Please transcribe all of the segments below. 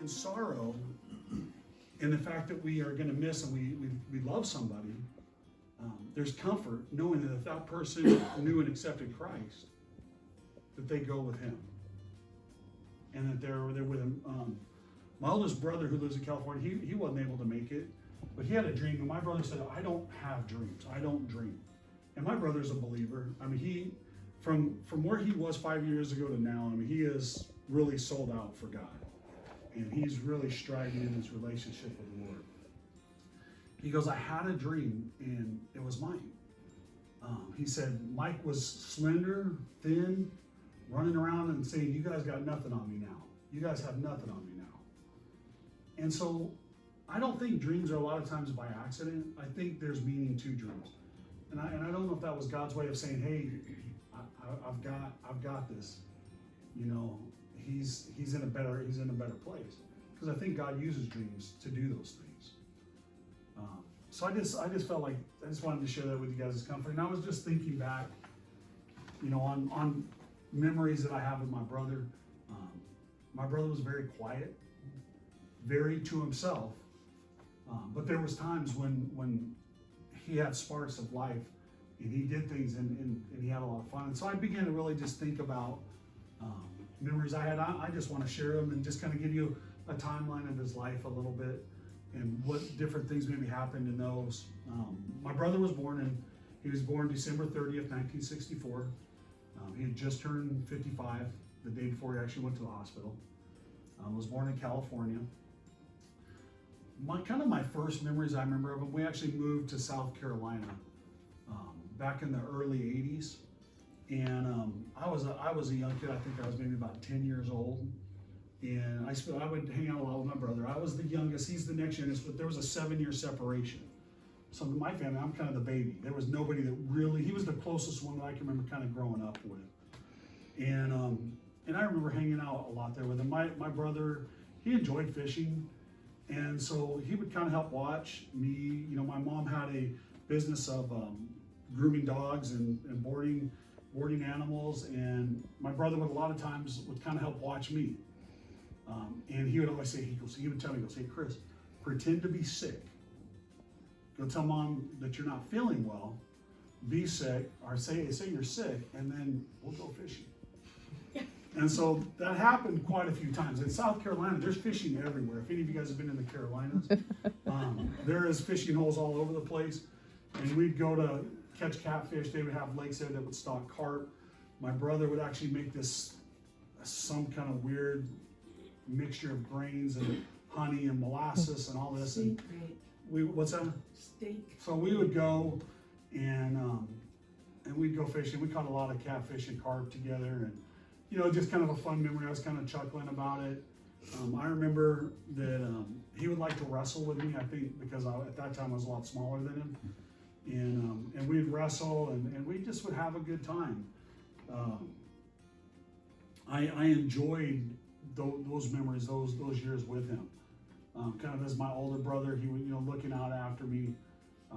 and sorrow in the fact that we are going to miss and we love somebody, there's comfort knowing that if that person knew and accepted Christ, that they go with him and that they're with him. My oldest brother, who lives in California, he wasn't able to make it, but he had a dream. And my brother said, I don't have dreams. I don't dream. And my brother's a believer. I mean, he, from where he was 5 years ago to now, I mean, he is really sold out for God. And he's really striving in his relationship with the Lord. He goes, I had a dream, and it was Mike. He said, Mike was slender, thin, running around and saying, you guys got nothing on me now. You guys have nothing on me now. And so I don't think dreams are a lot of times by accident. I think there's meaning to dreams. And I don't know if that was God's way of saying, hey, I've got this. You know, he's in a better place. Because I think God uses dreams to do those things. So I just felt like I just wanted to share that with you guys as comfort. And I was just thinking back, you know, on memories that I have with my brother. My brother was very quiet, very to himself. But there was times when he had sparks of life and he did things and he had a lot of fun. And so I began to really just think about memories I had. I just want to share them and just kind of give you a timeline of his life a little bit and what different things maybe happened in those. My brother was born December 30th, 1964. He had just turned 55 the day before he actually went to the hospital. Was born in California. My first memories I remember of him, we actually moved to South Carolina back in the early 80s. And I was a young kid. I think I was maybe about 10 years old. And I would hang out a lot with my brother. I was the youngest. He's the next youngest, but there was a 7-year separation. So in my family, I'm kind of the baby. There was nobody that really, he was the closest one that I can remember kind of growing up with. And I remember hanging out a lot there with him. My brother, he enjoyed fishing. And so he would kind of help watch me. You know, my mom had a business of grooming dogs and boarding animals. And my brother would a lot of times would kind of help watch me. And he would always say, he would tell me, hey, Chris, pretend to be sick. Go tell mom that you're not feeling well, be sick, or say you're sick, and then we'll go fishing. And so that happened quite a few times. In South Carolina, there's fishing everywhere. If any of you guys have been in the Carolinas, there is fishing holes all over the place. And we'd go to catch catfish. They would have lakes there that would stock carp. My brother would actually make some kind of weird mixture of grains and honey and molasses and all this. Steak. And what's that? Steak. So we would go and we'd go fishing. We caught a lot of catfish and carp together, and you know, just kind of a fun memory. I was kind of chuckling about it. I remember that he would like to wrestle with me, I think, because at that time I was a lot smaller than him. And we'd wrestle, and we just would have a good time. I enjoyed those memories, those years with him. Kind of as my older brother, he would, you know, looking out after me,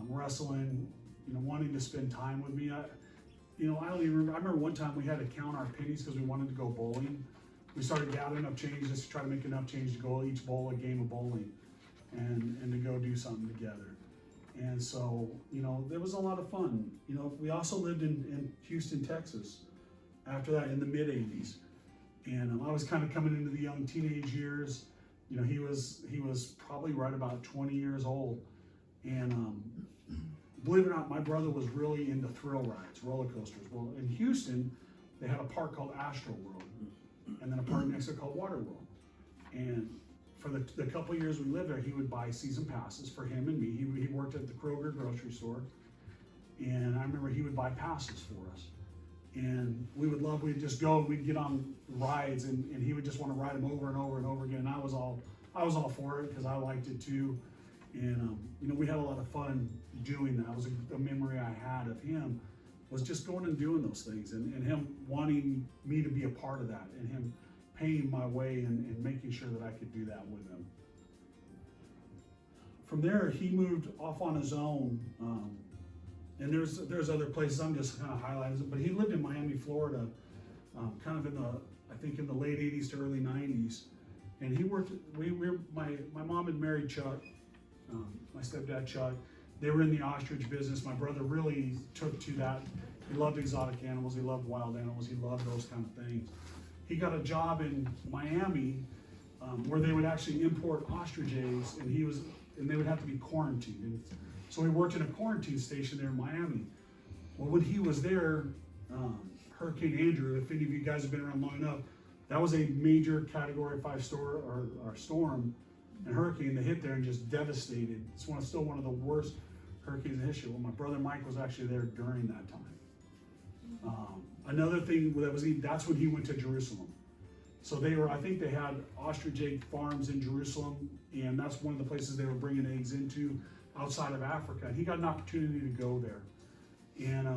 wrestling, you know, wanting to spend time with me. I don't even remember. I remember one time we had to count our pennies because we wanted to go bowling. We started gathering up change just to try to make enough change to go each bowl a game of bowling and to go do something together. And so, you know, there was a lot of fun. You know, we also lived in Houston, Texas after that in the mid 80s. And I was kind of coming into the young teenage years. You know, he was probably right about 20 years old. And believe it or not, my brother was really into thrill rides, roller coasters. Well, in Houston, they had a park called Astro World, and then a park next to it called Water World. And for the couple of years we lived there, he would buy season passes for him and me. He worked at the Kroger grocery store, and I remember he would buy passes for us. And we'd just go and we'd get on rides, and he would just want to ride them over and over and over again. And I was all for it because I liked it too. And you know, we had a lot of fun doing that. It was a memory I had of him, was just going and doing those things, and him wanting me to be a part of that, and him paying my way and making sure that I could do that with him. From there, he moved off on his own, and there's other places I'm just kind of highlighting, but he lived in Miami, Florida, kind of in the late 80s to early 90s, And he worked, my mom had married Chuck, my stepdad Chuck. They were in the ostrich business. My brother really took to that. He loved exotic animals. He loved wild animals. He loved those kind of things. He got a job in Miami where they would actually import ostrich eggs, and they would have to be quarantined. And so he worked in a quarantine station there in Miami. Well, when he was there, Hurricane Andrew, if any of you guys have been around long enough, that was a major Category 5 storm and hurricane that hit there and just devastated. It's still one of the worst hurricanes in history. Well, my brother Mike was actually there during that time. Another thing that's when he went to Jerusalem. So I think they had ostrich egg farms in Jerusalem, and that's one of the places they were bringing eggs into outside of Africa. And he got an opportunity to go there. And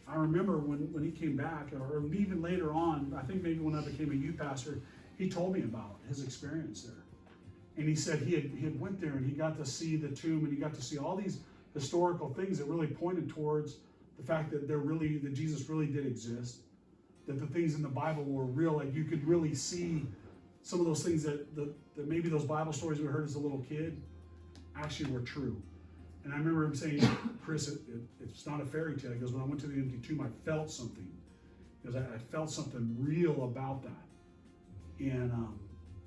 I remember when he came back, or even later on, I think maybe when I became a youth pastor, he told me about his experience there. And he said he had went there and he got to see the tomb, and he got to see all these historical things that really pointed towards the fact that that Jesus really did exist, that the things in the Bible were real. Like you could really see some of those things that maybe those Bible stories we heard as a little kid actually were true. And I remember him saying, Chris, it's not a fairy tale. He goes, when I went to the empty tomb, I felt something. Because I felt something real about that.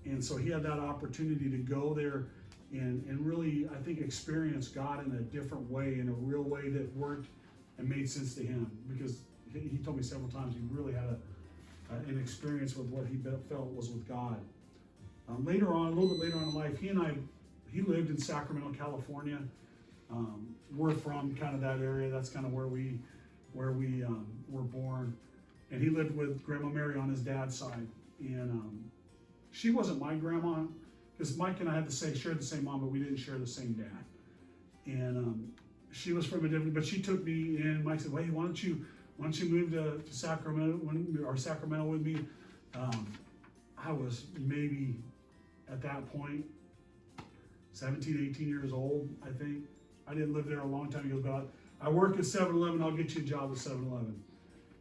And so he had that opportunity to go there and really, I think, experience God in a different way, in a real way that worked and made sense to him. Because he told me several times he really had an experience with what he felt was with God. Later on, a little bit later on in life, he lived in Sacramento, California. We're from kind of that area. That's kind of where we were born. And he lived with Grandma Mary on his dad's side. And she wasn't my grandma, because Mike and I shared the same mom, but we didn't share the same dad. And she was from a different, but she took me in. Mike said, "Hey, why don't you move to Sacramento with me?" I was maybe at that point 17, 18 years old, I think. I didn't live there a long time. He goes, "But I work at 7-Eleven. I'll get you a job at 7-Eleven."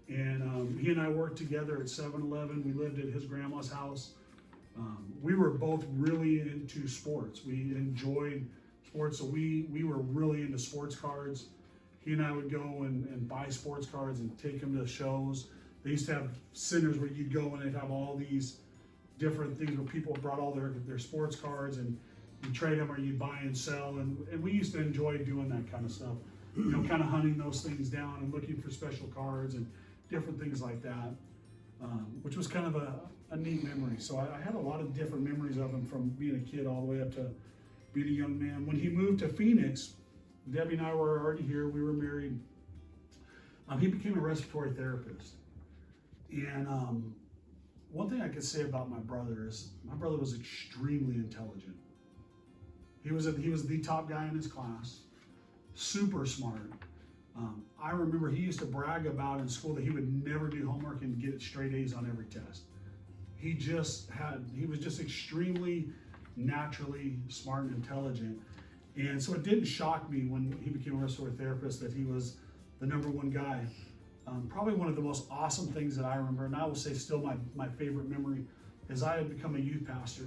And he and I worked together at 7-Eleven. We lived at his grandma's house. We were both really into sports. We enjoyed sports, so we were really into sports cards. He and I would go and buy sports cards and take them to shows. They used to have centers where you'd go and they'd have all these different things where people brought all their sports cards, and you trade them or you buy and sell. And we used to enjoy doing that kind of stuff. Kind of hunting those things down and looking for special cards and different things like that, which was kind of a neat memory. So I had a lot of different memories of him from being a kid all the way up to being a young man. When he moved to Phoenix, Debbie and I were already here. We were married. He became a respiratory therapist. And one thing I could say about my brother is my brother was extremely intelligent. He was the top guy in his class, super smart. I remember he used to brag about in school that he would never do homework and get straight A's on every test. He was just extremely naturally smart and intelligent. And so it didn't shock me when he became a respiratory therapist that he was the #1 guy. Probably one of the most awesome things that I remember, and I will say still my favorite memory, is I had become a youth pastor.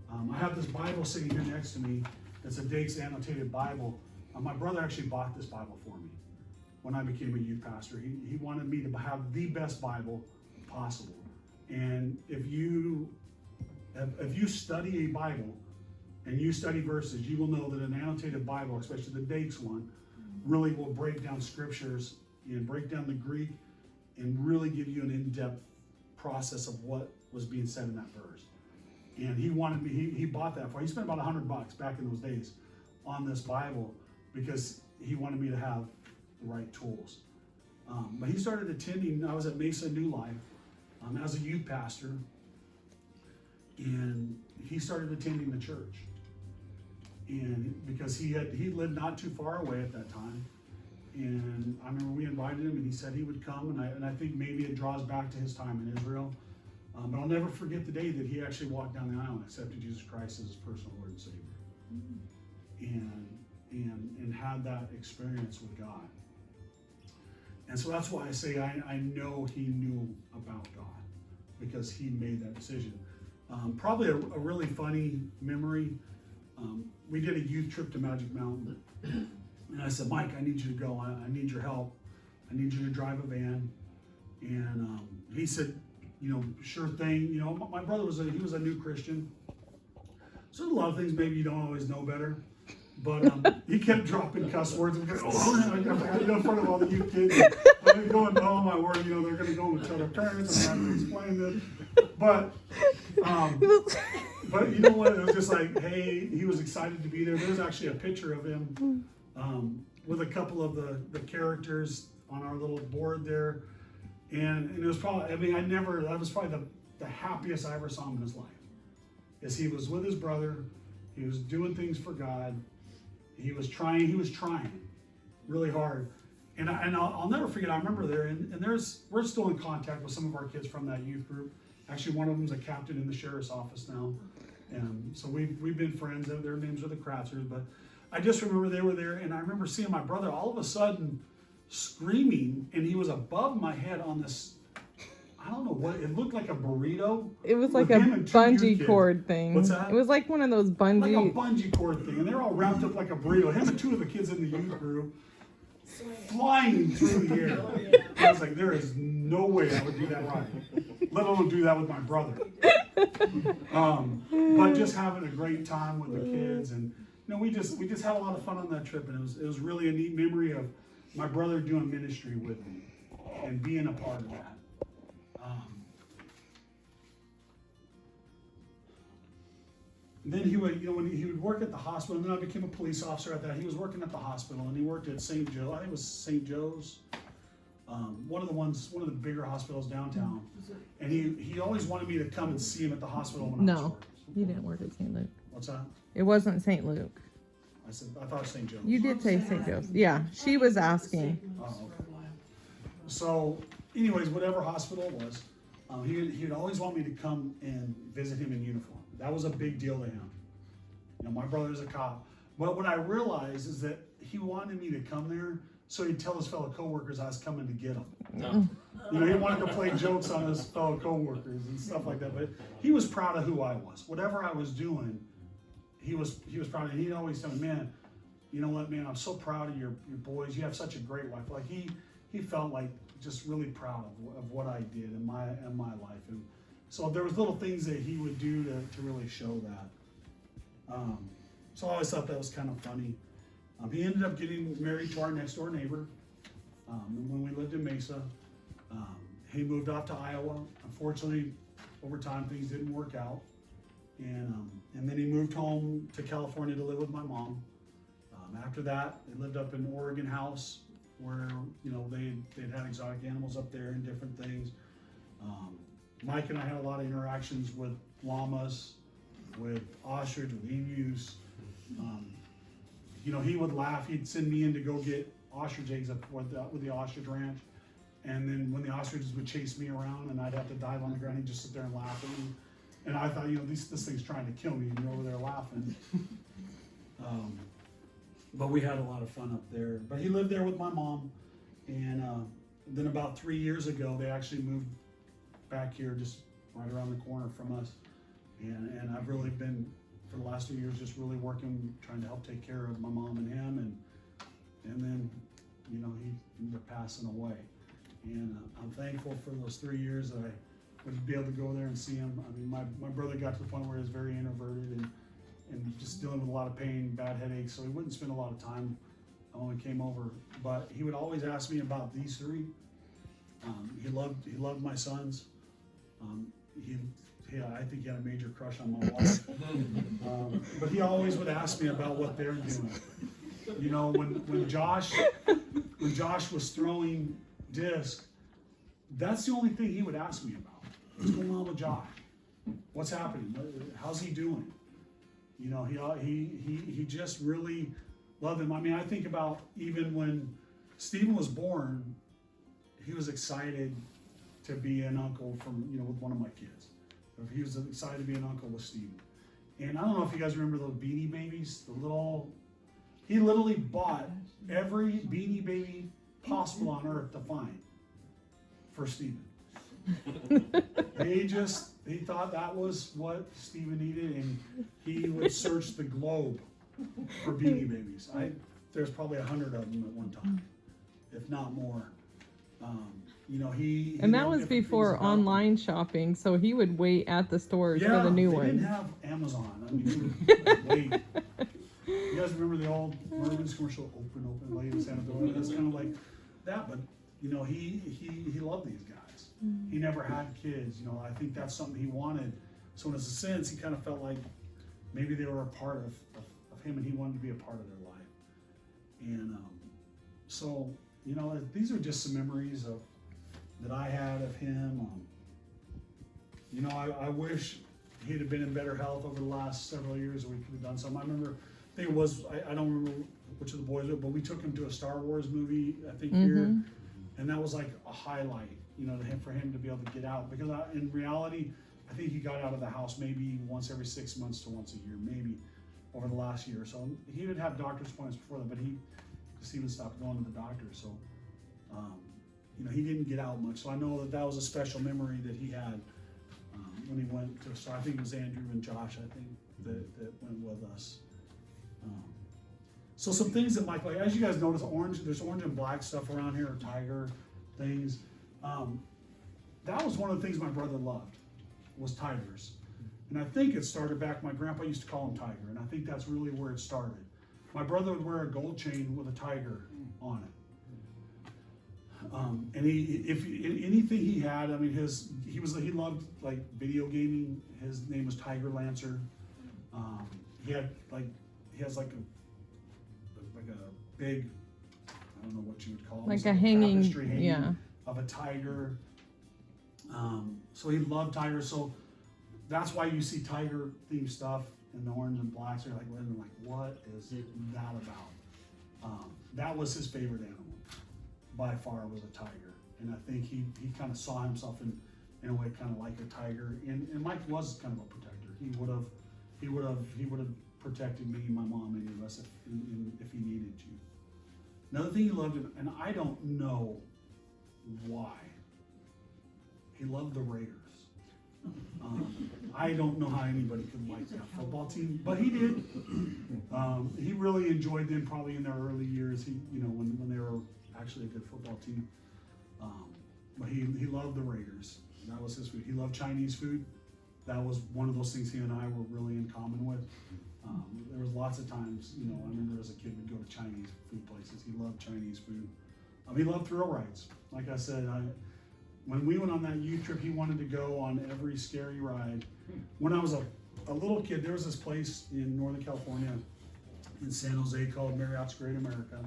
I have this Bible sitting here next to me. It's a Dake's annotated Bible. My brother actually bought this Bible for me when I became a youth pastor. He wanted me to have the best Bible possible. And if you study a Bible and you study verses, you will know that an annotated Bible, especially the Dake's one, really will break down scriptures and break down the Greek and really give you an in-depth process of what was being said in that verse. And he bought that for me. He spent about $100 back in those days on this Bible because he wanted me to have the right tools. But he started attending. I was at Mesa New Life as a youth pastor, and he started attending the church. And because he lived not too far away at that time, and I remember we invited him, and he said he would come, and I think maybe it draws back to his time in Israel. But I'll never forget the day that he actually walked down the aisle and accepted Jesus Christ as his personal Lord and Savior, and had that experience with God. And so that's why I say I know he knew about God, because he made that decision. Probably a really funny memory. We did a youth trip to Magic Mountain, and I said, Mike, I need you to go. I need your help. I need you to drive a van. And he said, sure thing. My brother was he was a new Christian. So a lot of things maybe you don't always know better. But he kept dropping cuss words and going, in front of all the youth kids. I'm going, oh my word, they're going to go and tell their parents. I'm trying to explain this. But you know what? It was just like, hey, he was excited to be there. There's actually a picture of him with a couple of the characters on our little board there. And it was probably, that was probably the happiest I ever saw him in his life. Is he was with his brother. He was doing things for God. He was trying really hard. And I'll never forget, I remember there, and we're still in contact with some of our kids from that youth group. Actually, one of them's a captain in the sheriff's office now. And so we've been friends. Their names are the Kratzers. But I just remember they were there, and I remember seeing my brother all of a sudden screaming, and he was above my head on this, I don't know what, it looked like a burrito. It was like a bungee cord thing. What's that? It was like one of those bungee. Like a bungee cord thing, and they're all wrapped up like a burrito. Him and two of the kids in the youth group flying through the air. I was like, there is no way I would do that right, let alone do that with my brother. But just having a great time with the kids, and we just had a lot of fun on that trip, and it was really a neat memory of my brother doing ministry with me and being a part of that. Then he would, when he would work at the hospital, and then I became a police officer at that. He was working at the hospital, and he worked at St. Joe. I think it was St. Joe's, one of the bigger hospitals downtown. And he always wanted me to come and see him at the hospital when I was working. You didn't work at St. Luke. What's that? It wasn't St. Luke. I thought it was St. Joe's. You did say St. Joe's. Yeah, she was asking. Oh, okay. So, anyways, whatever hospital it was, he'd always want me to come and visit him in uniform. That was a big deal to him. My brother's a cop. But what I realized is that he wanted me to come there so he'd tell his fellow coworkers I was coming to get him. No. He wanted to play jokes on his fellow coworkers and stuff like that. But he was proud of who I was. Whatever I was doing, he was proud of it. He'd always tell me, man, you know what, man, I'm so proud of your boys. You have such a great wife. Like he felt like just really proud of what I did in my life. And so there was little things that he would do to really show that. So I always thought that was kind of funny. He ended up getting married to our next door neighbor. And when we lived in Mesa, he moved off to Iowa. Unfortunately, over time, things didn't work out. And then he moved home to California to live with my mom. After that, they lived up in Oregon House, where they'd had exotic animals up there and different things. Mike and I had a lot of interactions with llamas, with ostrich, with emus. He would laugh. He'd send me in to go get ostrich eggs up with the ostrich ranch. And then when the ostriches would chase me around and I'd have to dive on the ground, he'd just sit there and laugh at me. And I thought, this thing's trying to kill me, and you're over there laughing. But we had a lot of fun up there. But he lived there with my mom. And then about 3 years ago, they actually moved back here, just right around the corner from us. And I've really been, for the last 2 years, just really working, trying to help take care of my mom and him. And then, he ended up passing away. And I'm thankful for those 3 years that I would be able to go there and see him. I mean, my brother got to the point where he was very introverted and just dealing with a lot of pain, bad headaches, so he wouldn't spend a lot of time when we came over. But he would always ask me about these three. He loved my sons. I think he had a major crush on my wife. But he always would ask me about what they're doing. When Josh was throwing disc, that's the only thing he would ask me about. What's going on with Josh? What's happening? How's he doing? He just really loved him. I mean, I think about even when Stephen was born, he was excited to be an uncle with one of my kids. He was excited to be an uncle with Stephen. And I don't know if you guys remember those Beanie Babies, he literally bought every Beanie Baby possible on earth to find for Stephen. He thought that was what Steven needed, and he would search the globe for Beanie Babies. There's probably 100 of them at one time, if not more. You know, he And that knew was different before things about online shopping, so he would wait at the stores for the new they ones. didn't have Amazon. I mean, he would wait. You guys remember the old Mervin's commercial, open, lay in San Antonio? It's kind of like that, but you know, he loved these guys. He never had kids. You know, I think that's something he wanted. So in a sense, he kind of felt like maybe they were a part of him, and he wanted to be a part of their life. And so, you know, these are just some memories that I had of him. You know, I wish he'd have been in better health over the last several years, or we could have done something. I remember, I think it was, I don't remember which of the boys were, but we took him to a Star Wars movie, I think here, and that was like a highlight, you know, for him to be able to get out. Because in reality, I think he got out of the house maybe once every 6 months to once a year, maybe over the last year or so. He would have doctor's appointments before that, but he just even stopped going to the doctor. So, you know, he didn't get out much. So I know that was a special memory that he had when he went to. So I think it was Andrew and Josh, I think, that went with us. So some things that Mike, like, as you guys notice, there's orange and black stuff around here, or tiger things. That was one of the things my brother loved, was tigers. And I think it started back, my grandpa used to call him Tiger, and I think that's really where it started. My brother would wear a gold chain with a tiger on it. And anything he had, I mean, he loved like video gaming. His name was Tiger Lancer. He has like a big, I don't know what you would call it, like a hanging, tapestry of a tiger. So he loved tigers. So that's why you see tiger themed stuff in the orange and blacks. You're like, what is that about? That was his favorite animal. By far was a tiger, and I think he kind of saw himself in a way kind of like a tiger. And Mike was kind of a protector. He would have protected me, my mom, any of us if he needed to. Another thing he loved, and I don't know why, he loved the Raiders. I don't know how anybody could like that football team, but he did. He really enjoyed them probably in their early years. When they were actually a good football team. But he loved the Raiders. That was his food. He loved Chinese food. That was one of those things he and I were really in common with. There was lots of times, I remember as a kid we'd go to Chinese food places. He loved Chinese food. He loved thrill rides. Like I said, when we went on that youth trip, he wanted to go on every scary ride. When I was a little kid, there was this place in Northern California, in San Jose, called Marriott's Great America.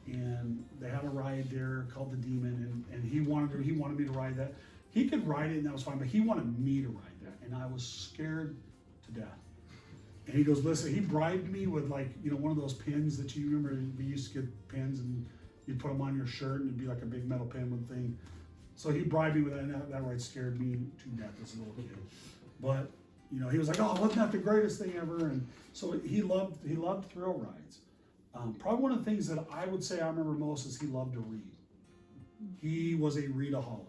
And they had a ride there called the Demon, and he wanted me to ride that. He could ride it, and that was fine, but he wanted me to ride that, and I was scared to death. And he goes, listen, he bribed me with one of those pins that you remember, we used to get pins, and you'd put them on your shirt, and it'd be like a big metal pin with a thing. So he bribed me with that, and that ride scared me to death as a little kid. But, he was like, oh, wasn't that the greatest thing ever? And so he loved thrill rides. Probably one of the things that I would say I remember most is he loved to read. He was a readaholic.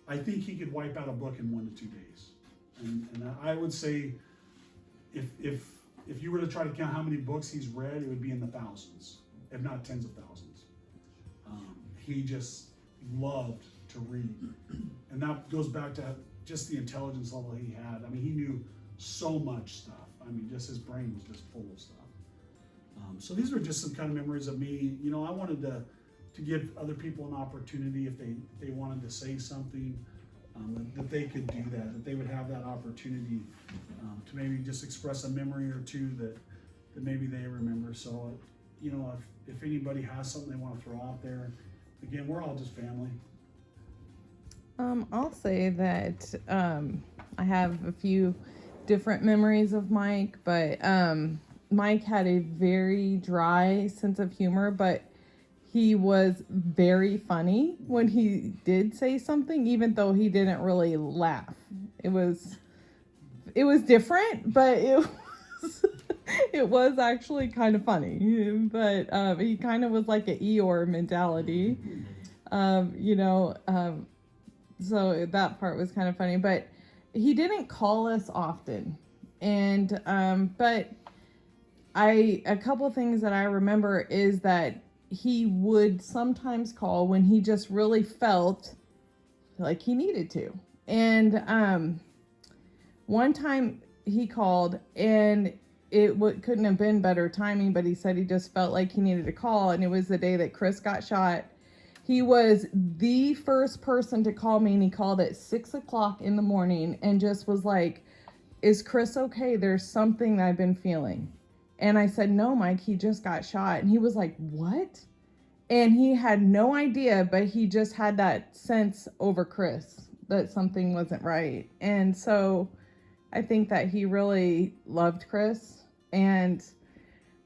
I think he could wipe out a book in 1 to 2 days. And I would say if you were to try to count how many books he's read, it would be in the thousands, if not tens of thousands. He just loved to read. And that goes back to just the intelligence level he had. I mean, he knew so much stuff. I mean, just his brain was just full of stuff. So these were just some kind of memories of me. I wanted to give other people an opportunity if they wanted to say something, that they could do that they would have that opportunity to maybe just express a memory or two that maybe they remember. So, if anybody has something they want to throw out there, again, we're all just family. I'll say that I have a few different memories of Mike, but Mike had a very dry sense of humor, but he was very funny when he did say something, even though he didn't really laugh. It was different, but it was actually kind of funny. But he kind of was like an Eeyore mentality. So that part was kind of funny, but he didn't call us often. And but a couple things that I remember is that he would sometimes call when he just really felt like he needed to. And one time he called, and couldn't have been better timing, but he said he just felt like he needed to call, and it was the day that Chris got shot. He was the first person to call me, and he called at 6:00 in the morning and just was like, "Is Chris okay? There's something that I've been feeling." And I said, "No, Mike, he just got shot." And he was like, "What?" And he had no idea, but he just had that sense over Chris that something wasn't right. And so I think that he really loved Chris. And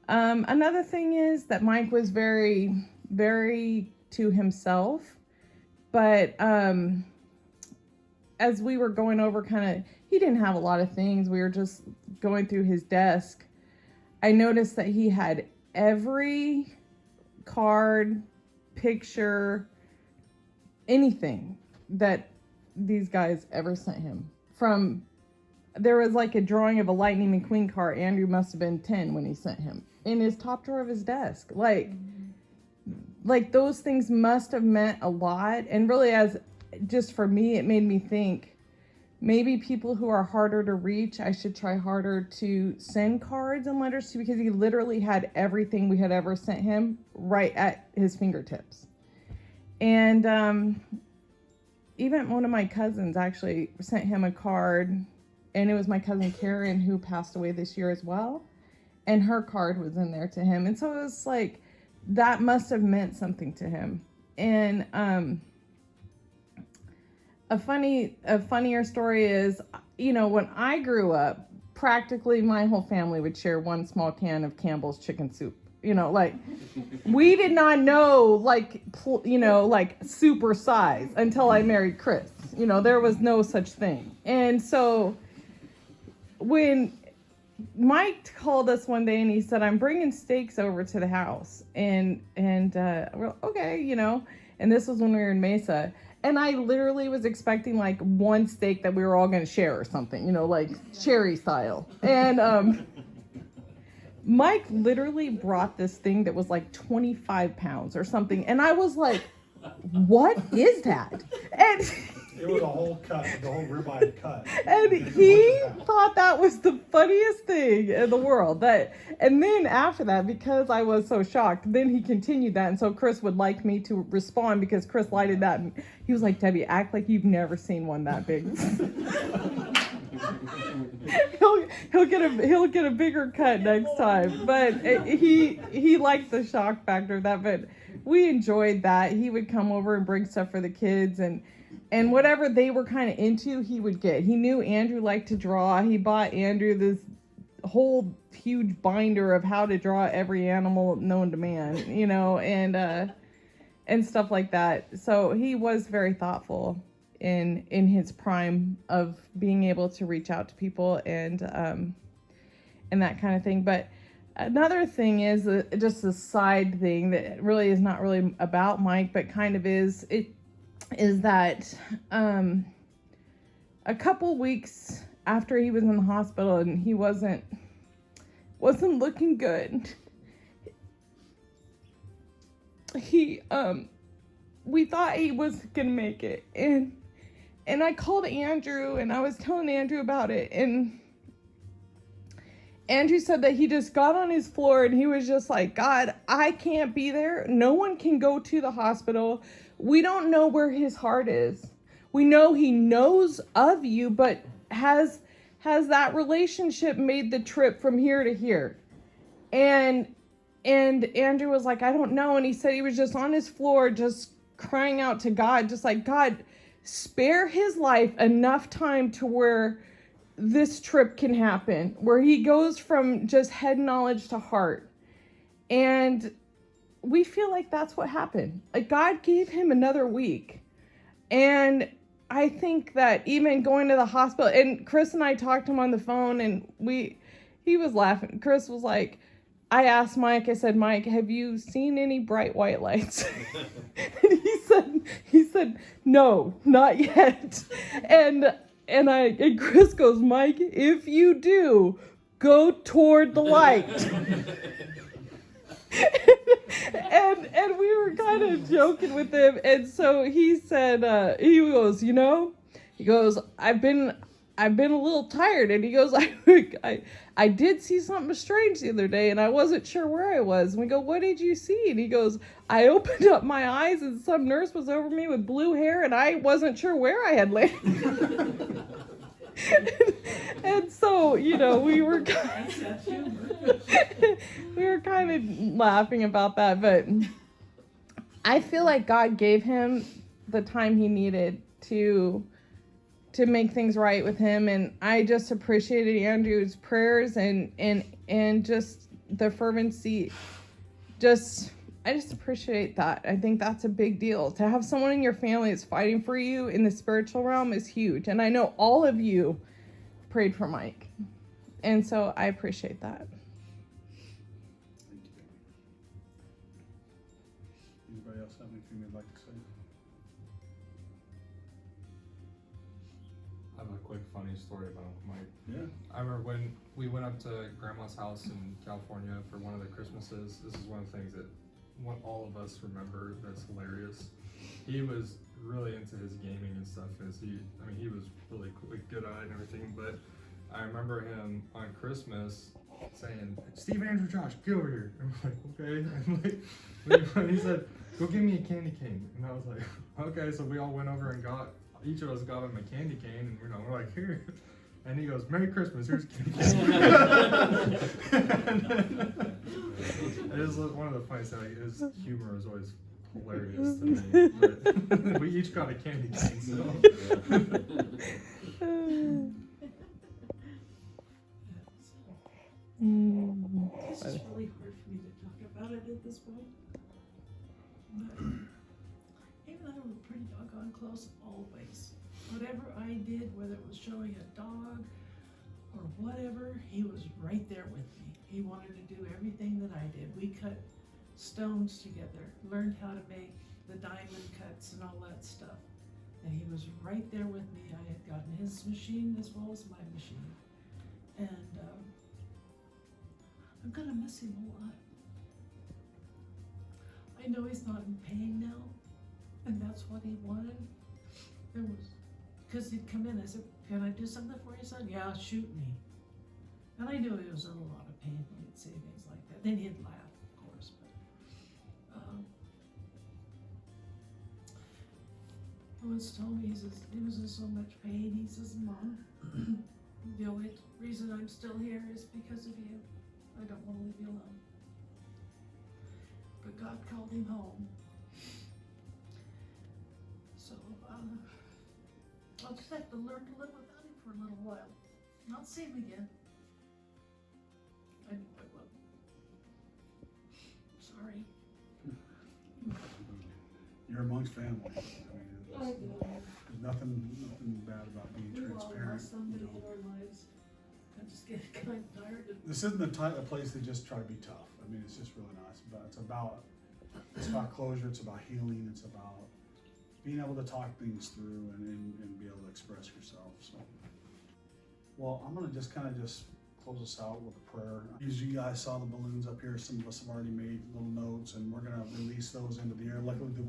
another thing is that Mike was very, very to himself. But as we were going over he didn't have a lot of things. We were just going through his desk. I noticed that he had every card, picture, anything that these guys ever sent him. There was like a drawing of a Lightning McQueen car. Andrew must have been 10 when he sent him, in his top drawer of his desk. Like those things must have meant a lot. And really, as just for me, it made me think, maybe people who are harder to reach, I should try harder to send cards and letters to, because he literally had everything we had ever sent him right at his fingertips. And even one of my cousins actually sent him a card, and it was my cousin Karen, who passed away this year as well. And her card was in there to him. And so it was like, that must have meant something to him. And a funnier story is, when I grew up, practically my whole family would share one small can of Campbell's chicken soup. We did not know, super size until I married Chris. There was no such thing. And so when Mike called us one day and he said, "I'm bringing steaks over to the house." And we're okay, and this was when we were in Mesa. And I literally was expecting like one steak that we were all going to share or something, like cherry style. And Mike literally brought this thing that was like 25 pounds or something. And I was like, "What is that?" And it was a whole cut, the whole ribeye cut. And he thought that was the funniest thing in the world. And then after that, because I was so shocked, then he continued that. And so Chris would like me to respond, because Chris lighted that. And he was like, "Debbie, act like you've never seen one that big." he'll get a bigger cut next time. But he liked the shock factor of that. But we enjoyed that. He would come over and bring stuff for the kids, and whatever they were kind of into, he would get. He knew Andrew liked to draw. He bought Andrew this whole huge binder of how to draw every animal known to man, and stuff like that. So he was very thoughtful in his prime of being able to reach out to people and that kind of thing. But another thing is just a side thing that really is not really about Mike, but kind of is that a couple weeks after he was in the hospital and he wasn't looking good, we thought he was gonna make it, and I called Andrew and I was telling Andrew about it, and Andrew said that he just got on his floor and he was just like, "God, I can't be there. No one can go to the hospital. We don't know where his heart is. We know he knows of you, but has that relationship made the trip from here to here?" And Andrew was like, "I don't know." And he said he was just on his floor, just crying out to God, just like, "God, spare his life enough time to where this trip can happen, where he goes from just head knowledge to heart." And we feel like that's what happened. Like, God gave him another week. And I think that even going to the hospital, and Chris and I talked to him on the phone, and he was laughing. Chris was like, I asked Mike, I said, Mike, have you seen any bright white lights? And he said, no, not yet. And Chris goes, Mike, if you do, go toward the light. and we were kind of joking with him, and so he said, he goes, I've been a little tired, and he goes, I did see something strange the other day, and I wasn't sure where I was. And we go, what did you see? And he goes, I opened up my eyes, and some nurse was over me with blue hair, and I wasn't sure where I had landed. And so, we were kind of laughing about that, but I feel like God gave him the time he needed to make things right with him, and I just appreciated Andrew's prayers and just the fervency. I just appreciate that. I think that's a big deal. To have someone in your family that's fighting for you in the spiritual realm is huge, and I know all of you prayed for Mike, and so I appreciate that. Thank you. Anybody else have anything they'd like to say? I have a quick funny story about Mike. Yeah. I remember when we went up to Grandma's house in California for one of the Christmases. This is one of the things that all of us remember that's hilarious. He was really into his gaming and stuff. He was really good at it and everything. But I remember him on Christmas saying, "Steve, Andrew, Josh, get over here." And I'm like, okay. And he said, "Go get me a candy cane." And I was like, okay. So we all went over and each of us got him a candy cane, and we're like, here. And he goes, "Merry Christmas, here's a candy cane." It was one of the funniest things. His humor is always hilarious to me. But we each got a candy cane, so. This is really hard for me to talk about it at this point. But even though we're pretty doggone close always. Whatever I did, whether it was showing a dog or whatever, he was right there with me. He wanted to do everything that I did. We cut stones together, learned how to make the diamond cuts and all that stuff. And he was right there with me. I had gotten his machine as well as my machine. And I'm gonna miss him a lot. I know he's not in pain now, and that's what he wanted. Because he'd come in, I said, "Can I do something for you, son?" "Yeah, shoot me." And I knew he was in a lot of pain when he'd say things like that. Then he'd laugh, of course, but he once told me, he says, he was in so much pain. He says, "Mom, the only reason I'm still here is because of you. I don't want to leave you alone." But God called him home. So, I'll just have to learn to live without him for a little while. Not see him again. I know I will. Sorry. You're amongst family. There's nothing bad about being transparent. We all lost somebody in our lives. I just get kind of tired of. This isn't a place to just try to be tough. It's just really nice. But it's about closure. It's about healing. It's about being able to talk things through and be able to express yourself. So, well, I'm gonna just close us out with a prayer. As you guys saw the balloons up here, some of us have already made little notes, and we're gonna release those into the air. Luckily, the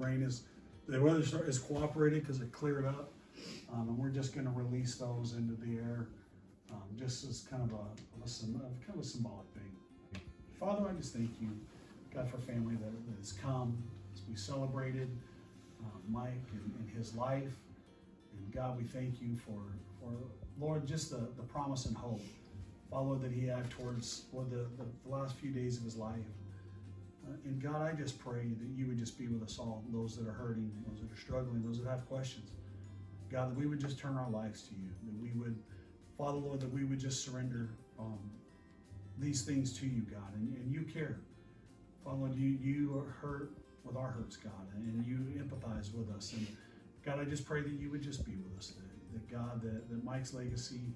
weather is cooperated because it cleared up, and we're just gonna release those into the air, just as kind of a symbolic thing. Father, I just thank you, God, for family that has come as we celebrated Mike and his life. And God, we thank you for Lord, just the promise and hope, Father, that he had towards the last few days of his life. And God, I just pray that you would just be with us all, those that are hurting, those that are struggling, those that have questions. God, that we would just turn our lives to you, that we would, Father, Lord, that we would just surrender these things to you, God, and you care. Father, Lord, you are hurt with our hurts, God, and you empathize with us. And God, I just pray that you would just be with us, that God, that Mike's legacy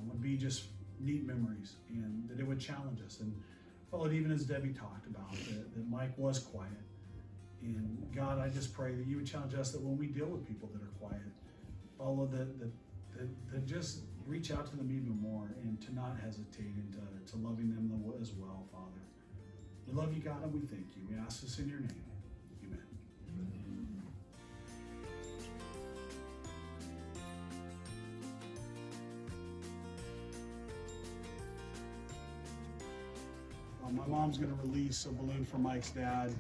would be just neat memories, and that it would challenge us. And Well, even as Debbie talked about, that Mike was quiet. And God, I just pray that you would challenge us that when we deal with people that are quiet, all of that just reach out to them even more and to not hesitate and to loving them as well, Father. We love you, God, and we thank you. We ask this in your name. Amen. My mom's going to release a balloon for Mike's dad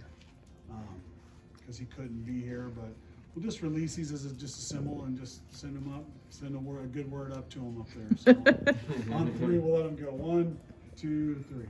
because he couldn't be here, but we'll just release these as just a symbol and just send them up, send a good word up to him up there. So on 3, we'll let him go. 1, 2, 3.